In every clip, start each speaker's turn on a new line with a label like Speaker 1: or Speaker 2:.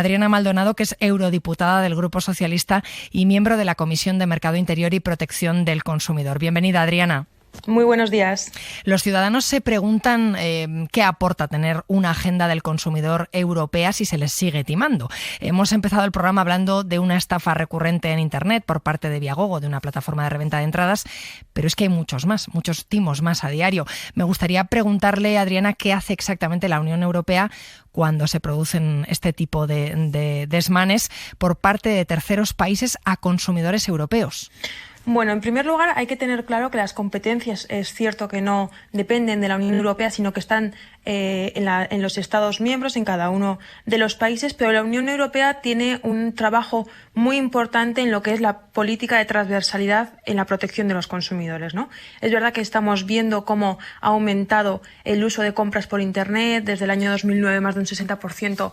Speaker 1: Adriana Maldonado, que es eurodiputada del Grupo Socialista y miembro de la Comisión de Mercado Interior y Protección del Consumidor. Bienvenida, Adriana.
Speaker 2: Muy buenos días.
Speaker 1: Los ciudadanos se preguntan qué aporta tener una agenda del consumidor europea si se les sigue timando. Hemos empezado el programa hablando de una estafa recurrente en Internet por parte de Viagogo, de una plataforma de reventa de entradas, pero es que hay muchos timos más a diario. Me gustaría preguntarle, Adriana, qué hace exactamente la Unión Europea cuando se producen este tipo de desmanes por parte de terceros países a consumidores europeos.
Speaker 2: Bueno, en primer lugar hay que tener claro que las competencias es cierto que no dependen de la Unión Europea, sino que están en los Estados miembros, en cada uno de los países, pero la Unión Europea tiene un trabajo muy importante en lo que es la política de transversalidad en la protección de los consumidores, ¿no? Es verdad que estamos viendo cómo ha aumentado el uso de compras por Internet desde el año 2009, más de un 60%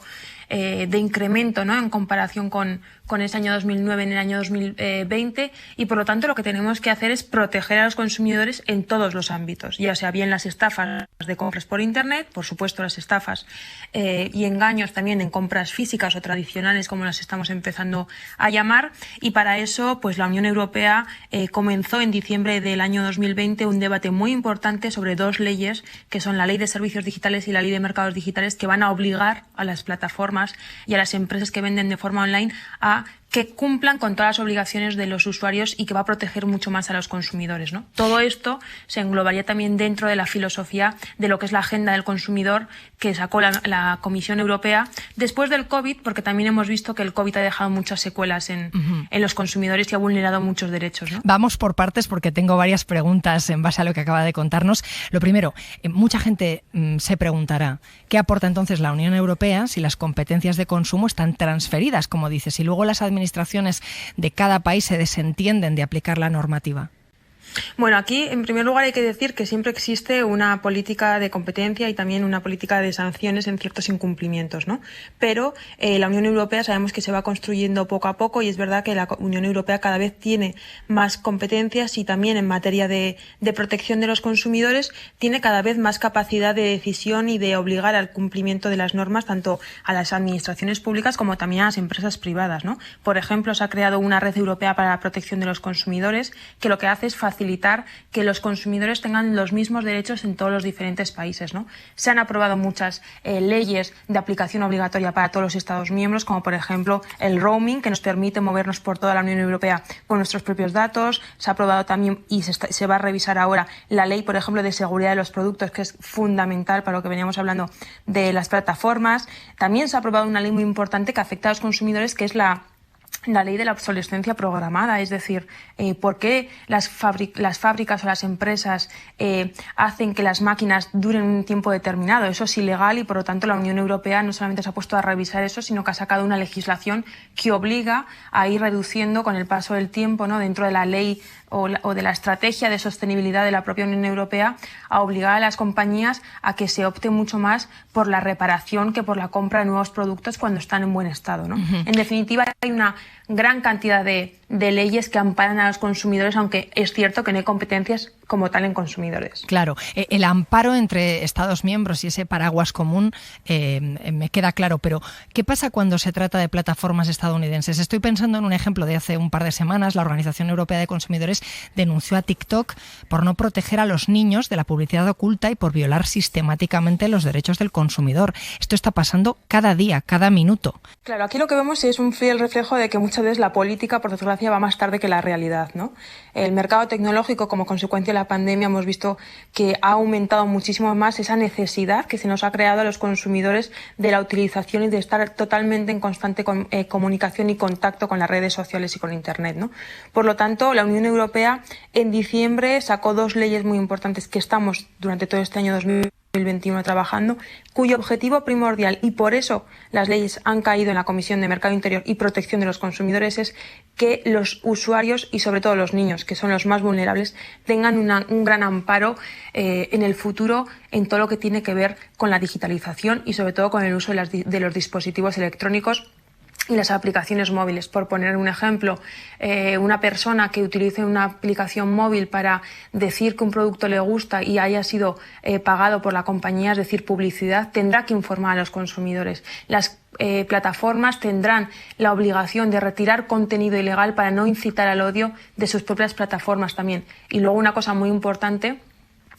Speaker 2: de incremento, ¿no?, en comparación con ese año 2009 en el año 2020, y por lo tanto lo que tenemos que hacer es proteger a los consumidores en todos los ámbitos, ya sea bien las estafas de compras por Internet, por supuesto las estafas y engaños también en compras físicas o tradicionales, como las estamos empezando a llamar, y para eso pues la Unión Europea comenzó en diciembre del año 2020 un debate muy importante sobre dos leyes, que son la Ley de Servicios Digitales y la Ley de Mercados Digitales, que van a obligar a las plataformas y a las empresas que venden de forma online a que cumplan con todas las obligaciones de los usuarios y que va a proteger mucho más a los consumidores, ¿no? Todo esto se englobaría también dentro de la filosofía de lo que es la agenda del consumidor que sacó la Comisión Europea después del COVID, porque también hemos visto que el COVID ha dejado muchas secuelas en los consumidores y ha vulnerado muchos derechos, ¿no?
Speaker 1: Vamos por partes porque tengo varias preguntas en base a lo que acaba de contarnos. Lo primero, mucha gente se preguntará ¿qué aporta entonces la Unión Europea si las competencias de consumo están transferidas, como dices, y luego las administraciones de cada país se desentienden de aplicar la normativa?
Speaker 2: Bueno, aquí en primer lugar hay que decir que siempre existe una política de competencia y también una política de sanciones en ciertos incumplimientos, ¿no? Pero la Unión Europea sabemos que se va construyendo poco a poco, y es verdad que la Unión Europea cada vez tiene más competencias y también en materia de protección de los consumidores tiene cada vez más capacidad de decisión y de obligar al cumplimiento de las normas tanto a las administraciones públicas como también a las empresas privadas, ¿no? Por ejemplo, se ha creado una red europea para la protección de los consumidores que lo que hace es facilitar que los consumidores tengan los mismos derechos en todos los diferentes países, ¿no? Se han aprobado muchas leyes de aplicación obligatoria para todos los Estados miembros, como por ejemplo el roaming, que nos permite movernos por toda la Unión Europea con nuestros propios datos. Se ha aprobado también y se va a revisar ahora la ley, por ejemplo, de seguridad de los productos, que es fundamental para lo que veníamos hablando de las plataformas. También se ha aprobado una ley muy importante que afecta a los consumidores, que es la ley de la obsolescencia programada, es decir, por qué las fábricas o las empresas hacen que las máquinas duren un tiempo determinado. Eso es ilegal y, por lo tanto, la Unión Europea no solamente se ha puesto a revisar eso, sino que ha sacado una legislación que obliga a ir reduciendo con el paso del tiempo, ¿no?, dentro de la ley o de la estrategia de sostenibilidad de la propia Unión Europea, a obligar a las compañías a que se opte mucho más por la reparación que por la compra de nuevos productos cuando están en buen estado, ¿no? En definitiva, hay una gran cantidad de leyes que amparan a los consumidores, aunque es cierto que no hay competencias como tal en consumidores.
Speaker 1: Claro, el amparo entre Estados miembros y ese paraguas común me queda claro, pero ¿qué pasa cuando se trata de plataformas estadounidenses? Estoy pensando en un ejemplo de hace un par de semanas. La Organización Europea de Consumidores denunció a TikTok por no proteger a los niños de la publicidad oculta y por violar sistemáticamente los derechos del consumidor. Esto está pasando cada día, cada minuto.
Speaker 2: Claro, aquí lo que vemos es un fiel reflejo de que muchas veces la política, por desgracia, va más tarde que la realidad, ¿no? El mercado tecnológico, como consecuencia de la pandemia, hemos visto que ha aumentado muchísimo más esa necesidad que se nos ha creado a los consumidores de la utilización y de estar totalmente en constante comunicación y contacto con las redes sociales y con Internet, ¿no? Por lo tanto, la Unión Europea en diciembre sacó dos leyes muy importantes que estamos durante todo este año 2021 trabajando, cuyo objetivo primordial, y por eso las leyes han caído en la Comisión de Mercado Interior y Protección de los Consumidores, es que los usuarios y sobre todo los niños, que son los más vulnerables, tengan un gran amparo en el futuro en todo lo que tiene que ver con la digitalización y sobre todo con el uso de los dispositivos electrónicos y las aplicaciones móviles. Por poner un ejemplo, una persona que utilice una aplicación móvil para decir que un producto le gusta y haya sido pagado por la compañía, es decir, publicidad, tendrá que informar a los consumidores. Las plataformas tendrán la obligación de retirar contenido ilegal para no incitar al odio de sus propias plataformas también. Y luego una cosa muy importante,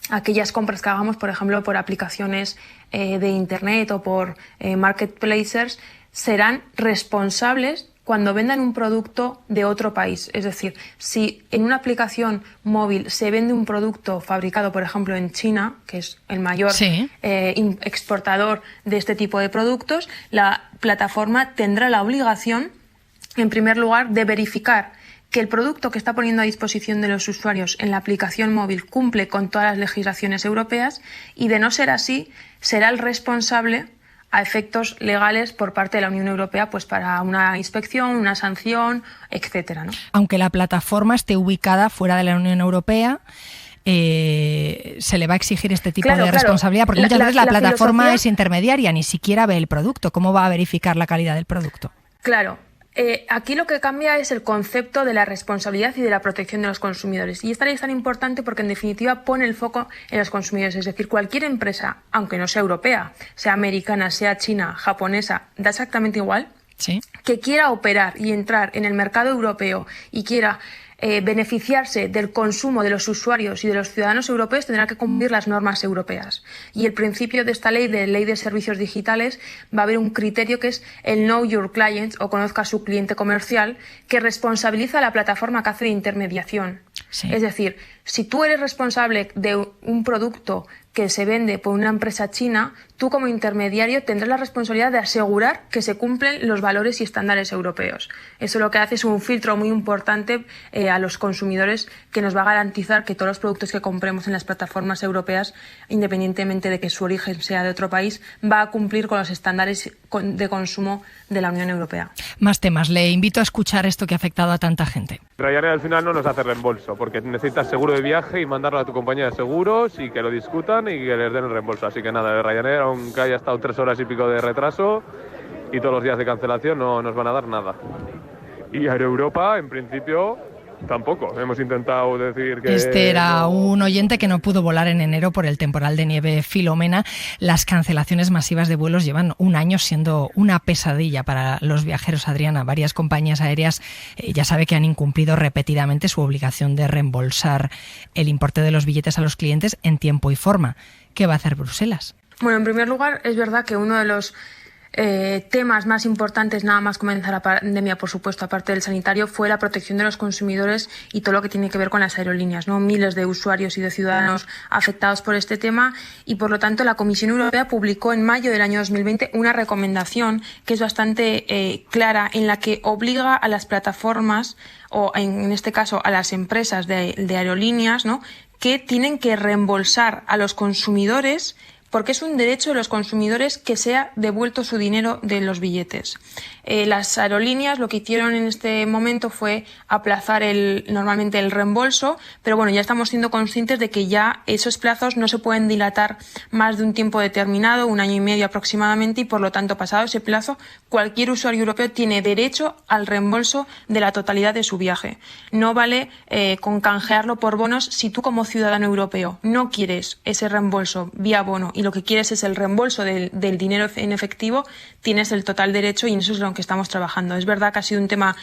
Speaker 2: aquellas compras que hagamos, por ejemplo, por aplicaciones de Internet o por marketplaces, serán responsables cuando vendan un producto de otro país. Es decir, si en una aplicación móvil se vende un producto fabricado, por ejemplo, en China, que es el mayor exportador de este tipo de productos, la plataforma tendrá la obligación, en primer lugar, de verificar que el producto que está poniendo a disposición de los usuarios en la aplicación móvil cumple con todas las legislaciones europeas, y de no ser así, será el responsable a efectos legales por parte de la Unión Europea, pues para una inspección, una sanción, etcétera, ¿no?
Speaker 1: Aunque la plataforma esté ubicada fuera de la Unión Europea, se le va a exigir este tipo de responsabilidad, porque muchas veces la plataforma es intermediaria, ni siquiera ve el producto. ¿Cómo va a verificar la calidad del producto?
Speaker 2: Claro. Aquí lo que cambia es el concepto de la responsabilidad y de la protección de los consumidores. Y esta ley es tan importante porque, en definitiva, pone el foco en los consumidores. Es decir, cualquier empresa, aunque no sea europea, sea americana, sea china, japonesa, da exactamente igual, que quiera operar y entrar en el mercado europeo y quiera beneficiarse del consumo de los usuarios y de los ciudadanos europeos, tendrá que cumplir las normas europeas. Y el principio de esta ley de servicios digitales, va a haber un criterio que es el Know Your Client, o conozca a su cliente comercial, que responsabiliza a la plataforma que hace de intermediación. Es decir, si tú eres responsable de un producto que se vende por una empresa china, tú como intermediario tendrás la responsabilidad de asegurar que se cumplen los valores y estándares europeos. Eso lo que hace es un filtro muy importante a los consumidores, que nos va a garantizar que todos los productos que compremos en las plataformas europeas, independientemente de que su origen sea de otro país, va a cumplir con los estándares de consumo de la Unión Europea.
Speaker 1: Más temas. Le invito a escuchar esto que ha afectado a tanta gente.
Speaker 3: Ryanair al final no nos hace reembolso, porque necesitas seguro de viaje y mandarlo a tu compañía de seguros y que lo discutan y que les den el reembolso. Así que nada, de Ryanair, aunque haya estado 3 horas y pico de retraso y todos los días de cancelación, no nos van a dar nada. Y Air Europa, en principio, tampoco. Hemos intentado decir que...
Speaker 1: Este era un oyente que no pudo volar en enero por el temporal de nieve Filomena. Las cancelaciones masivas de vuelos llevan un año siendo una pesadilla para los viajeros, Adriana. Varias compañías aéreas ya sabe que han incumplido repetidamente su obligación de reembolsar el importe de los billetes a los clientes en tiempo y forma. ¿Qué va a hacer Bruselas?
Speaker 2: Bueno, en primer lugar, es verdad que uno de los temas más importantes, nada más comenzar la pandemia, por supuesto, aparte del sanitario, fue la protección de los consumidores y todo lo que tiene que ver con las aerolíneas, ¿no? Miles de usuarios y de ciudadanos afectados por este tema, y por lo tanto la Comisión Europea publicó en mayo del año 2020 una recomendación que es bastante clara, en la que obliga a las plataformas, o en este caso a las empresas de aerolíneas, ¿no?, que tienen que reembolsar a los consumidores, porque es un derecho de los consumidores que sea devuelto su dinero de los billetes. Las aerolíneas lo que hicieron en este momento fue aplazar normalmente el reembolso, pero bueno, ya estamos siendo conscientes de que ya esos plazos no se pueden dilatar más de un tiempo determinado, 1 año y medio aproximadamente, y por lo tanto, pasado ese plazo, cualquier usuario europeo tiene derecho al reembolso de la totalidad de su viaje. No vale con canjearlo por bonos. Si tú, como ciudadano europeo, no quieres ese reembolso vía bono y lo que quieres es el reembolso del dinero en efectivo, tienes el total derecho, y en eso es lo que estamos trabajando. Es verdad que ha sido un tema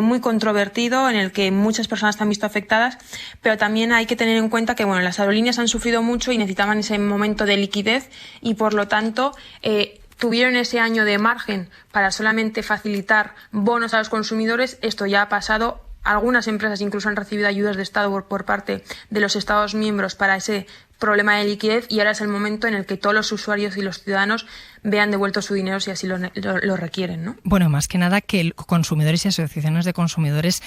Speaker 2: muy controvertido, en el que muchas personas se han visto afectadas, pero también hay que tener en cuenta que bueno, las aerolíneas han sufrido mucho y necesitaban ese momento de liquidez, y por lo tanto tuvieron ese año de margen para solamente facilitar bonos a los consumidores. Esto ya ha pasado. Algunas empresas incluso han recibido ayudas de Estado por parte de los Estados miembros para ese problema de liquidez, y ahora es el momento en el que todos los usuarios y los ciudadanos vean devuelto su dinero si así lo requieren, ¿no?
Speaker 1: Bueno, más que nada que consumidores y asociaciones de consumidores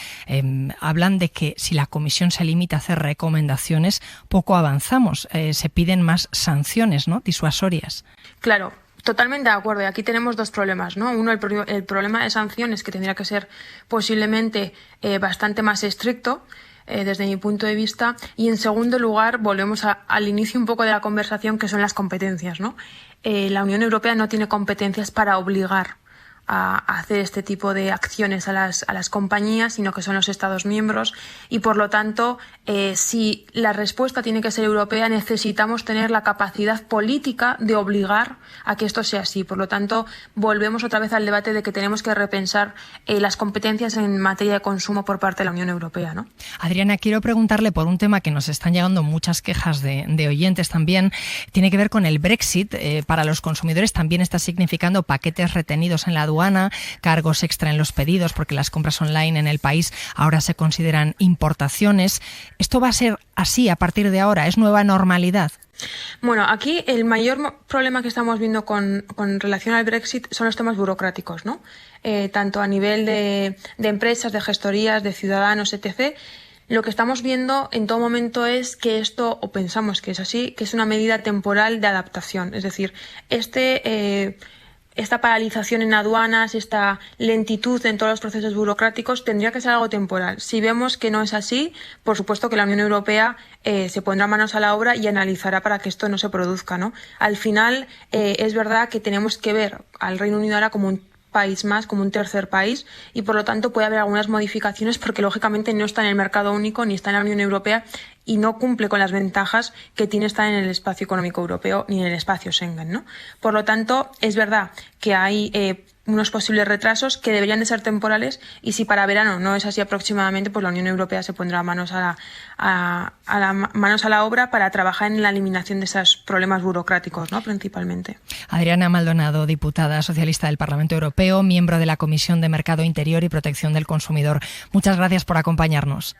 Speaker 1: hablan de que si la Comisión se limita a hacer recomendaciones, poco avanzamos. Se piden más sanciones, ¿no?, disuasorias.
Speaker 2: Claro. Totalmente de acuerdo. Y aquí tenemos dos problemas, ¿no? Uno, el problema de sanciones, que tendría que ser posiblemente bastante más estricto desde mi punto de vista. Y en segundo lugar, volvemos al inicio un poco de la conversación, que son las competencias, ¿no? La Unión Europea no tiene competencias para obligar hacer este tipo de acciones a las compañías, sino que son los Estados miembros y, por lo tanto, si la respuesta tiene que ser europea, necesitamos tener la capacidad política de obligar a que esto sea así. Por lo tanto, volvemos otra vez al debate de que tenemos que repensar las competencias en materia de consumo por parte de la Unión Europea, ¿no?
Speaker 1: Adriana, quiero preguntarle por un tema que nos están llegando muchas quejas de oyentes también. Tiene que ver con el Brexit. Para los consumidores también está significando paquetes retenidos en la aduana, cargos extra en los pedidos porque las compras online en el país ahora se consideran importaciones. ¿Esto va a ser así a partir de ahora? ¿Es nueva normalidad?
Speaker 2: Bueno, aquí el mayor problema que estamos viendo con relación al Brexit son los temas burocráticos, ¿no? Tanto a nivel de empresas, de gestorías, de ciudadanos, etc. Lo que estamos viendo en todo momento es que esto, o pensamos que es así, que es una medida temporal de adaptación. Es decir, esta paralización en aduanas, esta lentitud en todos los procesos burocráticos tendría que ser algo temporal. Si vemos que no es así, por supuesto que la Unión Europea se pondrá manos a la obra y analizará para que esto no se produzca, ¿no? Al final, es verdad que tenemos que ver al Reino Unido ahora como un país más, como un tercer país, y por lo tanto puede haber algunas modificaciones porque lógicamente no está en el mercado único ni está en la Unión Europea y no cumple con las ventajas que tiene estar en el espacio económico europeo ni en el espacio Schengen, ¿no? Por lo tanto, es verdad que hay unos posibles retrasos que deberían de ser temporales y si para verano no es así aproximadamente, pues la Unión Europea se pondrá manos a la obra para trabajar en la eliminación de esos problemas burocráticos, ¿no? Principalmente.
Speaker 1: Adriana Maldonado, diputada socialista del Parlamento Europeo, miembro de la Comisión de Mercado Interior y Protección del Consumidor. Muchas gracias por acompañarnos.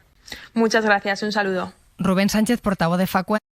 Speaker 2: Muchas gracias. Un saludo.
Speaker 1: Rubén Sánchez, portavoz de Facua.